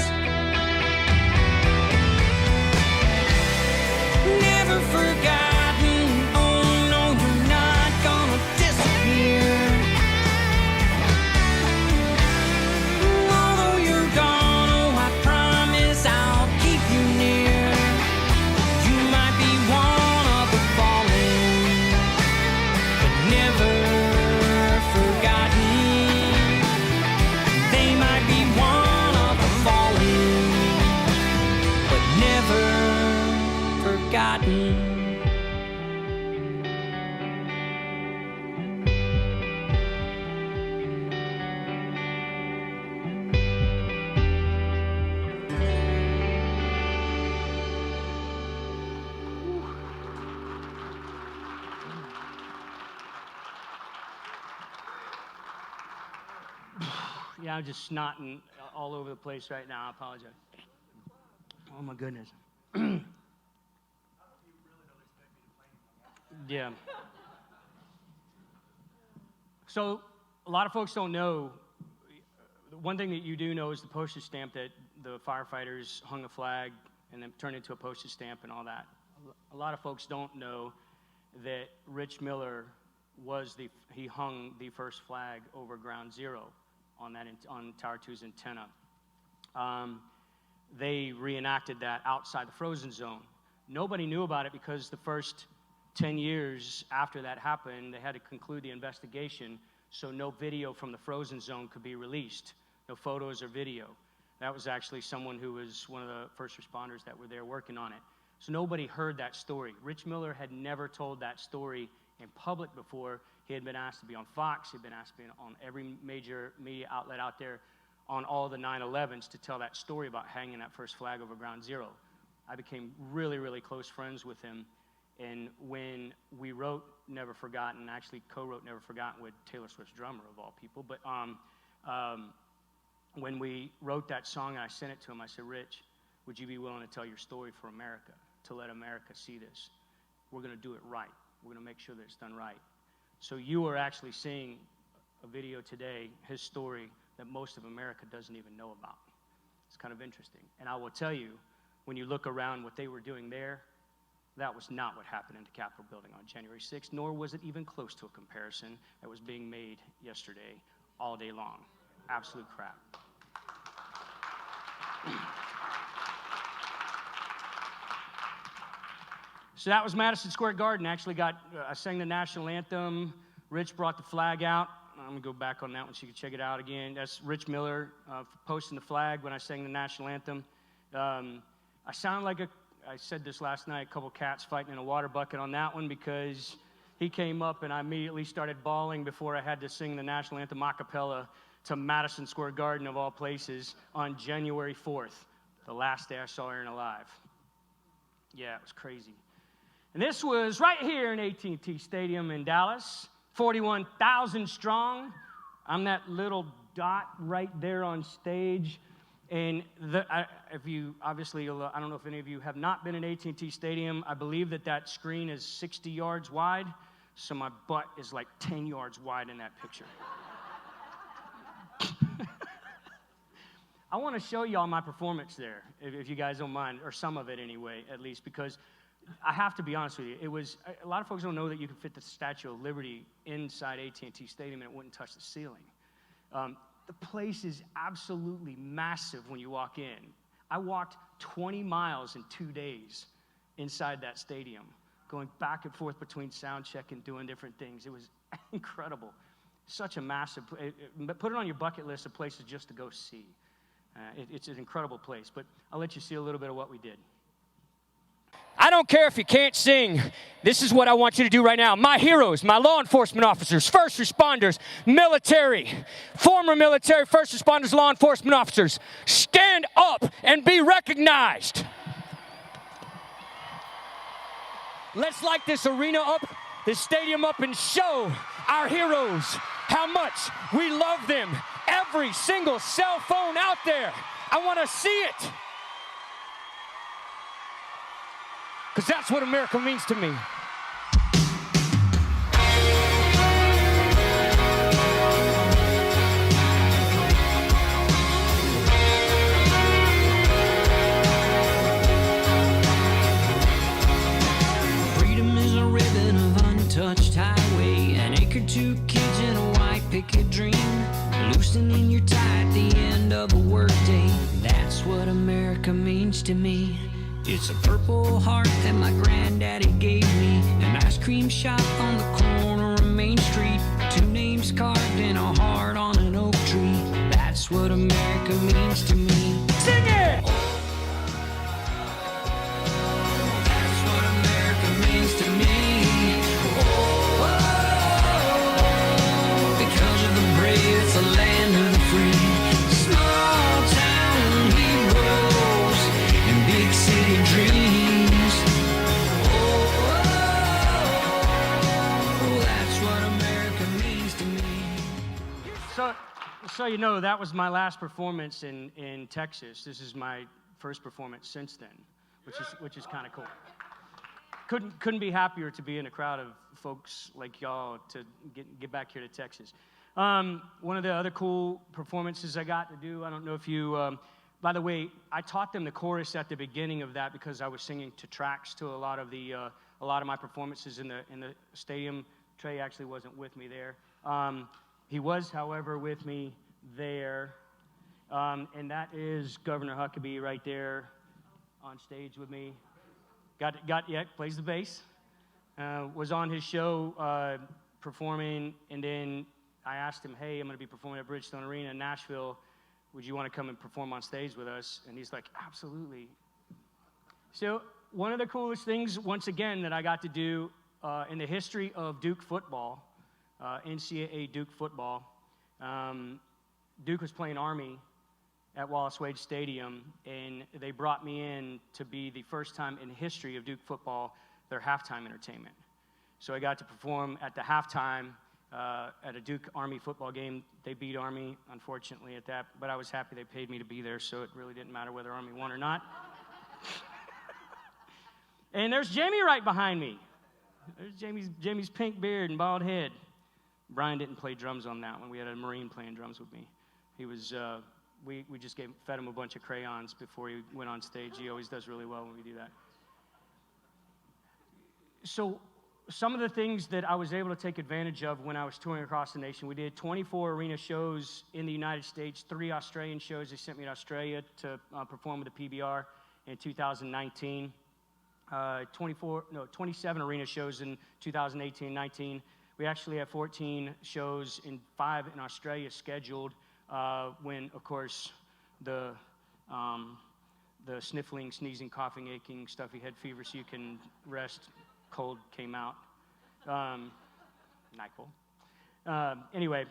Never forgotten, oh no, you're not gonna disappear. Although you're gone, oh, I promise I'll keep you near. You might be one of the fallen, but never forgotten. They might be one of the fallen, but never forgotten. Yeah, I'm just snotting all over the place right now. I apologize. Oh, my goodness. Yeah. So a lot of folks don't know. One thing that you do know is the postage stamp that the firefighters hung a flag and then turned into a postage stamp and all that. A lot of folks don't know that Rich Miller he hung the first flag over Ground Zero on Tower 2's antenna. They reenacted that outside the frozen zone. Nobody knew about it because the first 10 years after that happened, they had to conclude the investigation, so no video from the frozen zone could be released, no photos or video. That was actually someone who was one of the first responders that were there working on it. So nobody heard that story. Rich Miller had never told that story in public before. He had been asked to be on Fox. He had been asked to be on every major media outlet out there on all the 9/11s to tell that story about hanging that first flag over Ground Zero. I became really, really close friends with him. And when we wrote Never Forgotten, actually co-wrote Never Forgotten with Taylor Swift's drummer, of all people, but when we wrote that song and I sent it to him, I said, Rich, would you be willing to tell your story for America, to let America see this? We're going to do it right. We're going to make sure that it's done right. So you are actually seeing a video today, his story, that most of America doesn't even know about. It's kind of interesting. And I will tell you, when you look around what they were doing there, that was not what happened in the Capitol building on January 6th, nor was it even close to a comparison that was being made yesterday all day long. Absolute crap. So that was Madison Square Garden. Actually I sang the national anthem. Rich brought the flag out. I'm going to go back on that one so you can check it out again. That's Rich Miller posting the flag when I sang the national anthem. I sound like I said this last night, a couple cats fighting in a water bucket on that one because he came up and I immediately started bawling before I had to sing the national anthem a cappella to Madison Square Garden, of all places, on January 4th, the last day I saw Aaron alive. Yeah, it was crazy. And this was right here in AT&T Stadium in Dallas, 41,000 strong. I'm that little dot right there on stage. And if you, obviously, I don't know if any of you have not been in AT&T Stadium. I believe that screen is 60 yards wide, so my butt is like 10 yards wide in that picture. I want to show y'all my performance there, if you guys don't mind, or some of it anyway, at least, because I have to be honest with you. It was, a lot of folks don't know that you can fit the Statue of Liberty inside AT&T Stadium and it wouldn't touch the ceiling. The place is absolutely massive when you walk in. I walked 20 miles in 2 days inside that stadium, going back and forth between sound check and doing different things. It was incredible. Such a massive, put it on your bucket list of places just to go see. It's an incredible place, but I'll let you see a little bit of what we did. I don't care if you can't sing. This is what I want you to do right now. My heroes, my law enforcement officers, first responders, military, former military, first responders, law enforcement officers, stand up and be recognized. Let's light this arena up, this stadium up, and show our heroes how much we love them. Every single cell phone out there, I want to see it. Because that's what America means to me. Freedom is a ribbon of untouched highway, an acre, 2 kids in a white picket dream, loosening your tie at the end of a workday. That's what America means to me. It's a purple heart that my granddaddy gave me, an ice cream shop on the corner of Main Street, 2 names carved in a heart on an oak tree. That's what America means to me. Sing it! That's what America means to me. Oh, because of the brave, it's the land of the free. Small town heroes and big city dreams. Oh, that's what America means to me. so you know, that was my last performance in Texas. This is my first performance since then, which is kind of cool. Couldn't be happier to be in a crowd of folks like y'all to get back here to Texas. One of the other cool performances I got to do, I don't know if you, by the way, I taught them the chorus at the beginning of that because I was singing to tracks to a lot of my performances in the stadium. Trey actually wasn't with me there. He was, however, with me there, and that is Governor Huckabee right there on stage with me. Plays the bass. Was on his show performing, and then I asked him, hey, I'm going to be performing at Bridgestone Arena in Nashville. Would you want to come and perform on stage with us? And he's like, absolutely. So one of the coolest things, once again, that I got to do in the history of Duke football, NCAA Duke football, Duke was playing Army at Wallace Wade Stadium, and they brought me in to be the first time in the history of Duke football their halftime entertainment. So I got to perform at the halftime at a Duke Army football game. They beat Army, unfortunately, at that, but I was happy they paid me to be there, so it really didn't matter whether Army won or not. And there's Jamie right behind me. There's Jamie's pink beard and bald head. Brian didn't play drums on that one. We had a Marine playing drums with me. He was, we just fed him a bunch of crayons before he went on stage. He always does really well when we do that. So some of the things that I was able to take advantage of when I was touring across the nation, we did 24 arena shows in the United States, 3 Australian shows. They sent me to Australia to perform with the PBR in 2019. 27 arena shows in 2018-19. We actually have 14 shows in 5 in Australia scheduled when, of course, the sniffling, sneezing, coughing, aching, stuffy head fever so you can rest cold came out. NyQuil. Anyway,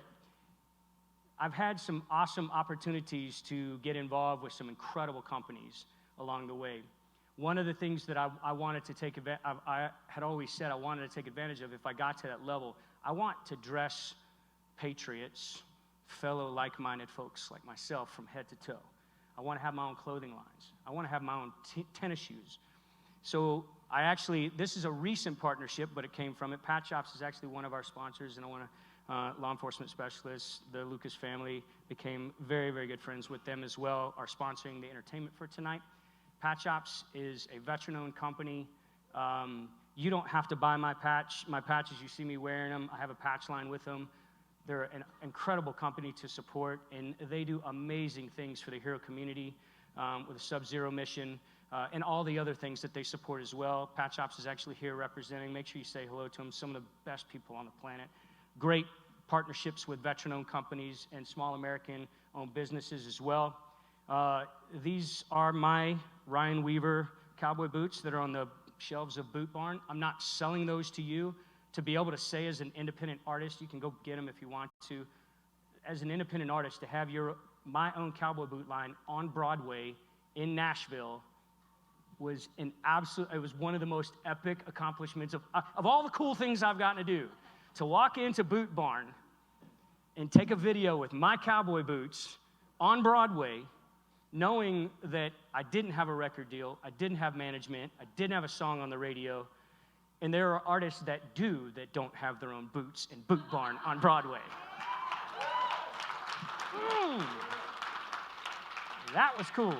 I've had some awesome opportunities to get involved with some incredible companies along the way. One of the things that I wanted to take advantage, I had always said I wanted to take advantage of if I got to that level, I want to dress patriots, fellow like-minded folks like myself from head to toe. I want to have my own clothing lines. I want to have my own tennis shoes. So this is a recent partnership, but it came from it. Pat Shops is actually one of our sponsors, and I want to, law enforcement specialists, the Lucas family, became very, very good friends with them as well, are sponsoring the entertainment for tonight. Pat Shops is a veteran-owned company. You don't have to buy my patch. My patches, you see me wearing them. I have a patch line with them. They're an incredible company to support, and they do amazing things for the hero community with a Sub-Zero mission and all the other things that they support as well. Pat Shops is actually here representing. Make sure you say hello to them. Some of the best people on the planet. Great partnerships with veteran-owned companies and small American-owned businesses as well. These are my Ryan Weaver cowboy boots that are on the shelves of Boot Barn. I'm not selling those to you. To be able to say as an independent artist, you can go get them if you want to. As an independent artist, to have my own cowboy boot line on Broadway in Nashville was it was one of the most epic accomplishments of all the cool things I've gotten to do. To walk into Boot Barn and take a video with my cowboy boots on Broadway, knowing that I didn't have a record deal, I didn't have management, I didn't have a song on the radio, and there are artists that don't have their own boots in Boot Barn on Broadway. That was cool.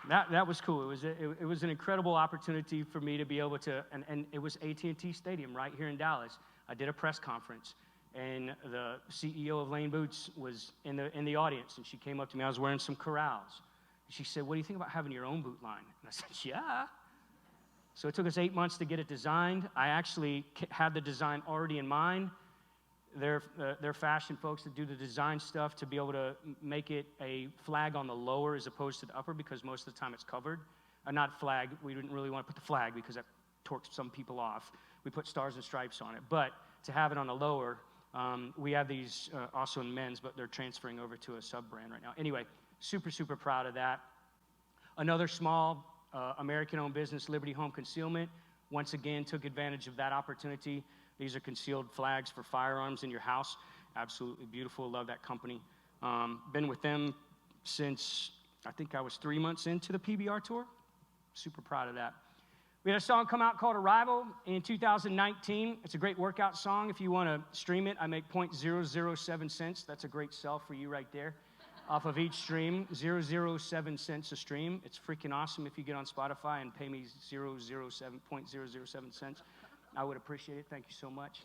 That was cool. It was an incredible opportunity for me to be able to, and it was AT&T Stadium right here in Dallas. I did a press conference, and the CEO of Lane Boots was in the audience, and she came up to me. I was wearing some Corrals. She said, "What do you think about having your own boot line?" And I said, "Yeah." So it took us 8 months to get it designed. I actually had the design already in mind. They're fashion folks that do the design stuff to be able to make it a flag on the lower as opposed to the upper, because most of the time it's covered. Not flag. We didn't really want to put the flag because that torques some people off. We put stars and stripes on it. But to have it on the lower, we have these also in men's, but they're transferring over to a sub-brand right now. Anyway, super, super proud of that. Another small American-owned business, Liberty Home Concealment, once again took advantage of that opportunity. These are concealed flags for firearms in your house. Absolutely beautiful. Love that company. Been with them since I think I was 3 months into the PBR tour. Super proud of that. We had a song come out called Arrival in 2019. It's a great workout song. If you want to stream it, I make 0.007 cents. That's a great sell for you right there. Off of each stream, 0.007 cents a stream. It's freaking awesome if you get on Spotify and pay me 0.007 cents. I would appreciate it. Thank you so much.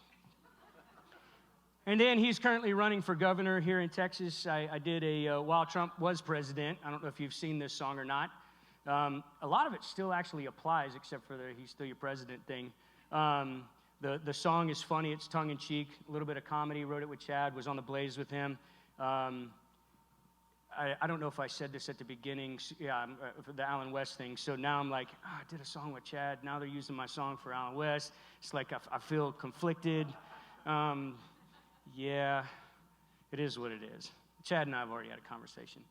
And then he's currently running for governor here in Texas. I did while Trump was president. I don't know if you've seen this song or not. A lot of it still actually applies, except for the he's still your president thing. The song is funny. It's tongue-in-cheek, a little bit of comedy. Wrote it with Chad, was on the Blaze with him. I don't know if I said this at the beginning, for the Alan West thing. So now I'm like, I did a song with Chad. Now they're using my song for Alan West. It's like I feel conflicted. Yeah, it is what it is. Chad and I have already had a conversation.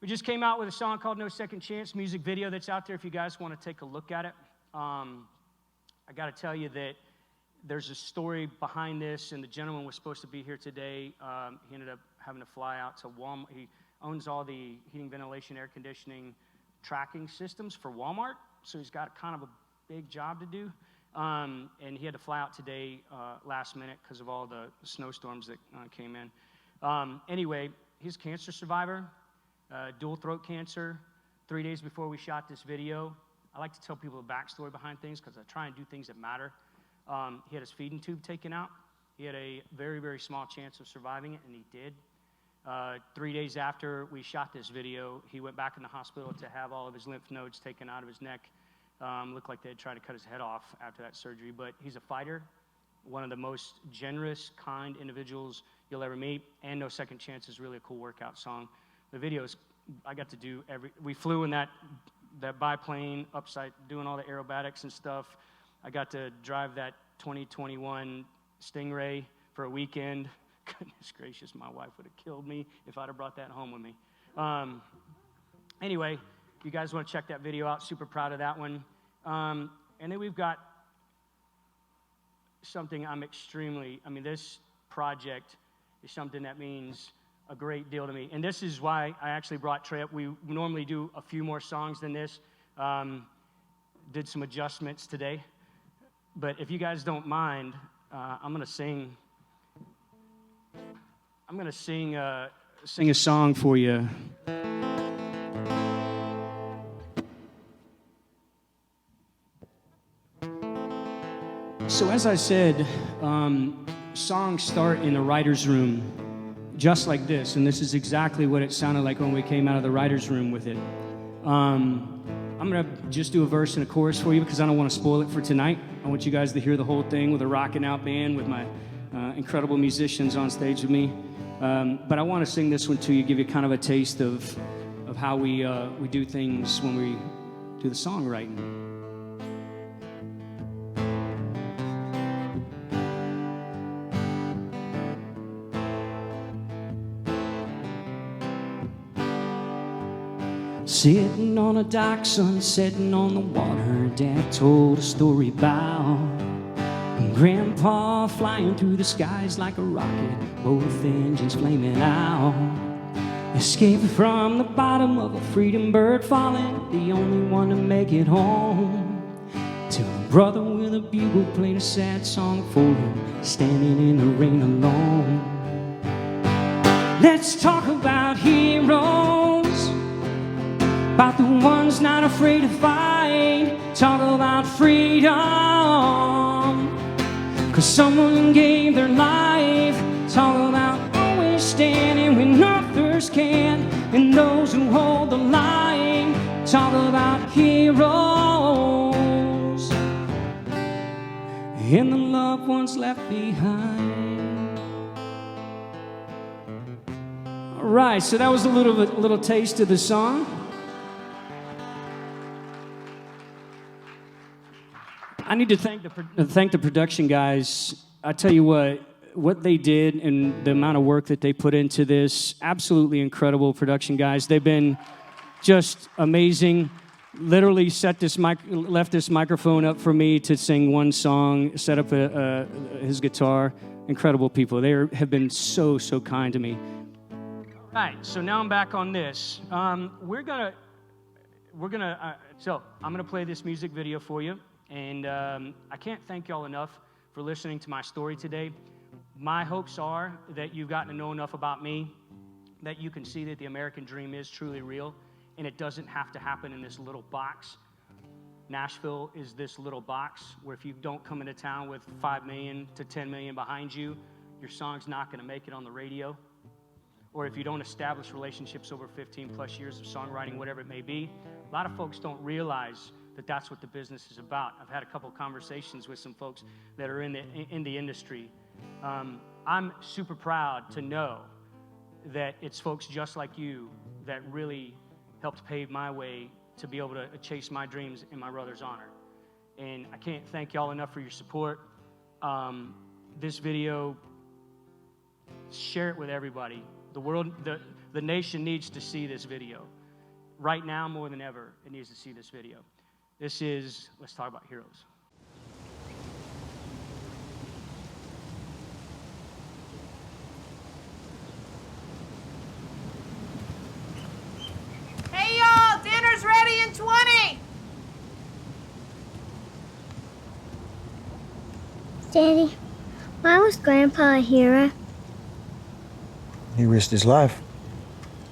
We just came out with a song called No Second Chance, music video that's out there if you guys want to take a look at it. I got to tell you that there's a story behind this, and the gentleman was supposed to be here today. He ended up having to fly out to Walmart. He owns all the heating, ventilation, air conditioning tracking systems for Walmart, so he's got kind of a big job to do. And he had to fly out today last minute because of all the snowstorms that came in. Anyway, he's a cancer survivor. Dual throat cancer. 3 days before we shot this video, I like to tell people the backstory behind things because I try and do things that matter. He had his feeding tube taken out. He had a very, very small chance of surviving it, and he did. 3 days after we shot this video, he went back in the hospital to have all of his lymph nodes taken out of his neck. Looked like they had tried to cut his head off after that surgery, but he's a fighter, one of the most generous, kind individuals you'll ever meet, and No Second Chance is really a cool workout song. The videos, I got to do we flew in that biplane upside, doing all the aerobatics and stuff. I got to drive that 2021 Stingray for a weekend. Goodness gracious, my wife would have killed me if I'd have brought that home with me. Anyway, you guys want to check that video out. Super proud of that one. And then we've got something this project is something that means a great deal to me. And this is why I actually brought Trey up. We normally do a few more songs than this. Did some adjustments today. But if you guys don't mind, I'm going to sing a song for you. So as I said, songs start in the writer's room, just like this, and this is exactly what it sounded like when we came out of the writer's room with it. I'm going to just do a verse and a chorus for you because I don't want to spoil it for tonight. I want you guys to hear the whole thing with a rocking out band with my incredible musicians on stage with me. But I want to sing this one to you, give you kind of a taste of how we do things when we do the songwriting. Sitting on a dock, sun setting on the water, Dad told a story about Grandpa flying through the skies like a rocket, both engines flaming out. Escaping from the bottom of a freedom bird falling, the only one to make it home. Till a brother with a bugle played a sad song for him, standing in the rain alone. Let's talk about heroes, about the ones not afraid to fight. Talk about freedom, 'cause someone gave their life. Talk about always standing when others can't, and those who hold the line. Talk about heroes and the loved ones left behind. All right, so that was a little taste of the song. I need to thank the production guys. I tell you what they did and the amount of work that they put into this, absolutely incredible production guys. They've been just amazing. Literally left this microphone up for me to sing one song, set up his guitar. Incredible people. They have been so kind to me. All right, so now I'm back on this. So I'm gonna play this music video for you, and I can't thank y'all enough for listening to my story today. My hopes are that you've gotten to know enough about me that you can see that the American dream is truly real, and it doesn't have to happen in this little box. Nashville is this little box where if you don't come into town with 5 million to 10 million behind you, your song's not gonna make it on the radio. Or if you don't establish relationships over 15 plus years of songwriting, whatever it may be. A lot of folks don't realize that that's what the business is about. I've had a couple of conversations with some folks that are in the industry. I'm super proud to know that it's folks just like you that really helped pave my way to be able to chase my dreams in my brother's honor. And I can't thank y'all enough for your support. This video, share it with everybody. The world, the nation needs to see this video. Right now, more than ever, it needs to see this video. This is, let's talk about heroes. Hey, y'all, dinner's ready in 20. Daddy, why was Grandpa a hero? He risked his life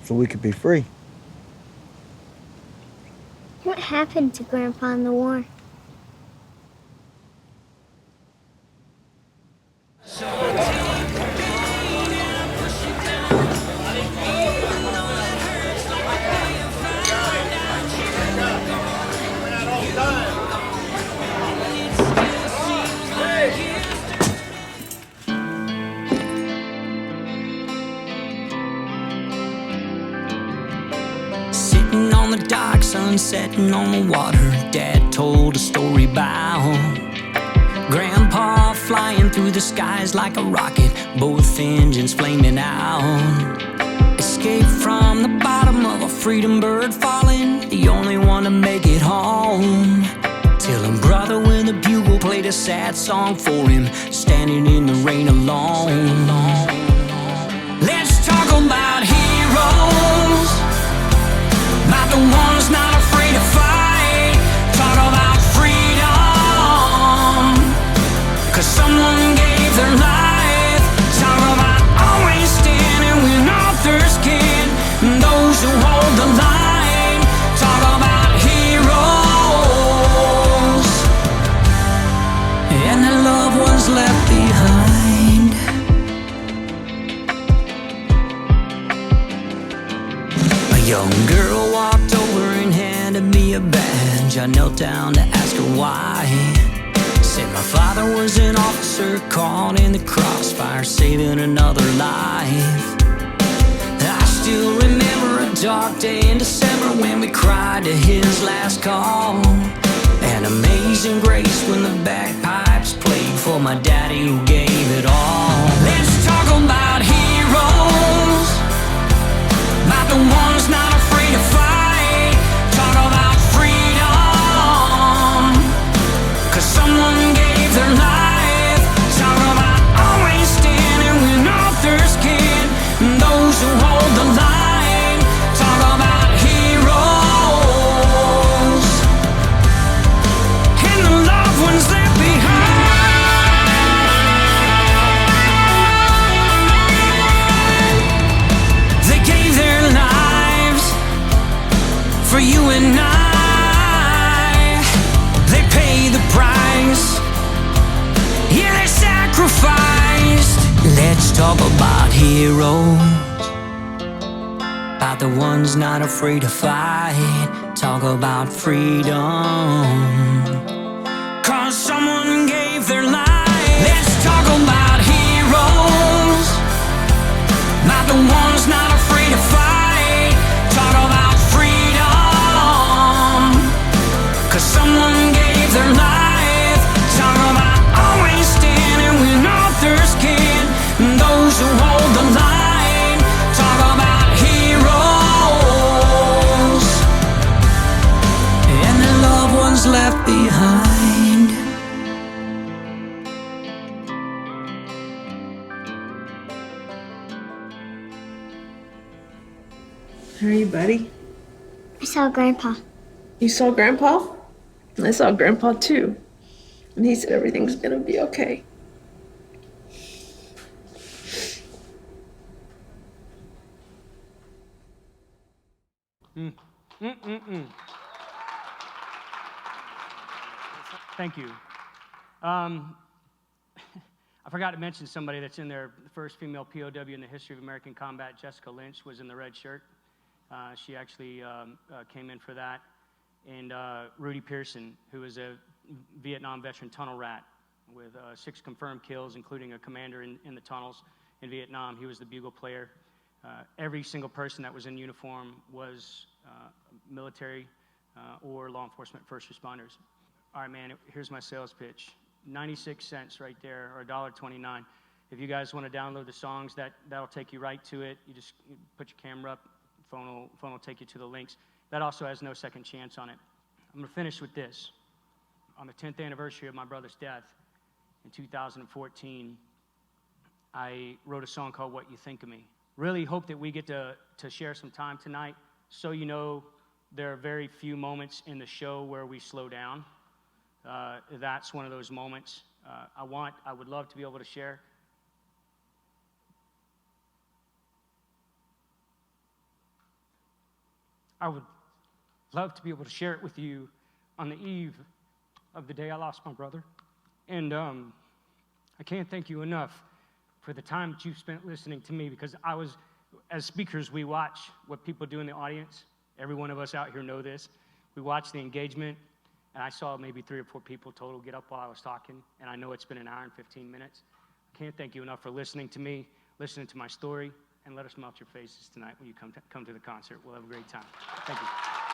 so we could be free. What happened to Grandpa in the war? Sitting on the dock, sun setting on the water. Dad told a story about Grandpa flying through the skies like a rocket, both engines flaming out. Escaped from the bottom of a freedom bird falling, the only one to make it home. Till a brother with a bugle played a sad song for him, standing in the rain alone. Let's talk about heroes, about the ones not afraid to fight. Talk about freedom, 'cause someone gave their life. Talk about always standing when others can't, and those who hold the line. Talk about heroes and their loved ones left behind. A young girl walked over and handed me a badge. I knelt down to ask her why. Said my father was an officer caught in the crossfire, saving another life. I still remember a dark day in December when we cried to his last call. And Amazing Grace when the bagpipes played for my daddy who gave it all. Let's talk about heroes, about the ones not afraid to fight. Talk about freedom, 'cause someone gave their life. Talk about always standing when others can't, and those who hold the line. Talk about heroes and the loved ones left behind. They gave their lives for you and I. They paid the price, yeah, they sacrificed. Let's talk about heroes, about the ones not afraid to fight. Talk about freedom, 'cause someone gave their life. Let's talk about heroes, about the ones not afraid to fight. Talk about freedom, 'cause someone gave their life. Talk about always standing when others can't, and those who hold the line. Talk about heroes and their loved ones left behind. How are you, buddy? I saw Grandpa. You saw Grandpa? I saw Grandpa too. And he said everything's gonna be okay. Thank you. I forgot to mention somebody that's in there. The first female POW in the history of American combat, Jessica Lynch, was in the red shirt. She actually came in for that. And Rudy Pearson, who was a Vietnam veteran tunnel rat with 6 confirmed kills, including a commander in the tunnels in Vietnam. He was the bugle player. Every single person that was in uniform was military or law enforcement first responders. All right, man, here's my sales pitch. 96 cents right there, or $1.29. If you guys want to download the songs, that'll take you right to it. You just put your camera up, phone will take you to the links. That also has no second chance on it. I'm going to finish with this. On the 10th anniversary of my brother's death in 2014, I wrote a song called What You Think of Me. Really hope that we get to share some time tonight. So you know, there are very few moments in the show where we slow down. That's one of those moments. I would love to be able to share. I would love to be able to share it with you on the eve of the day I lost my brother. And I can't thank you enough for the time that you've spent listening to me, because as speakers, we watch what people do in the audience. Every one of us out here know this. We watch the engagement, and I saw maybe 3 or 4 people total get up while I was talking, and I know it's been an hour and 15 minutes. I can't thank you enough for listening to me, listening to my story, and let us melt your faces tonight when you come to the concert. We'll have a great time. Thank you.